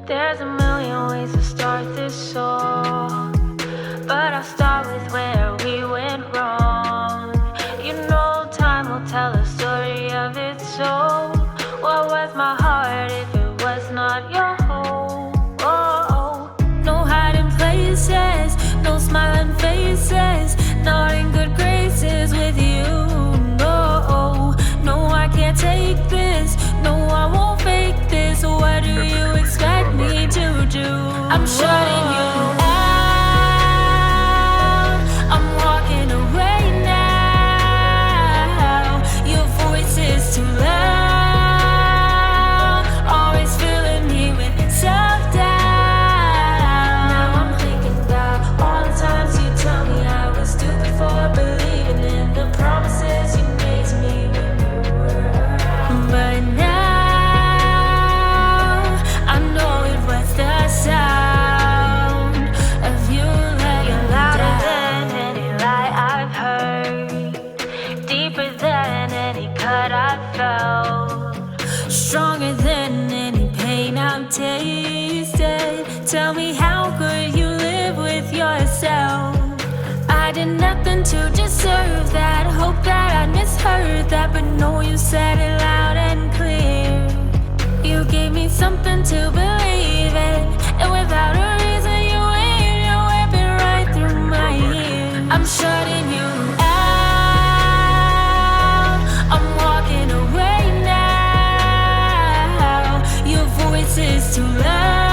There's a million ways to start this song, but I'll start with where we went wrong. You know, time will tell a story of its own. What was my heart if it was not your home? Oh, no hiding places, no smiling faces, not in good graces with you. No, no, I can't take this. No, I won't fake this. What do you expect me to do? I'm shutting you out. I'm walking away now. Your voice is too loud, always filling me with self-doubt. Now I'm thinking about all the times you tell me I was stupid for believing in the promises you made to me when you were around. But now I know it was the sound of you letting me louder than any lie I've heard, deeper than any cut I've felt, stronger than any pain I've tasted. Tell me, how could you live with yourself? I did nothing to deserve that. Hope that I misheard that, but no, you said it loud and clear. You gave me something to believe in, and without a reason you waved your weapon right through my ear. I'm shutting you out. I'm walking away now. Your voice is too loud,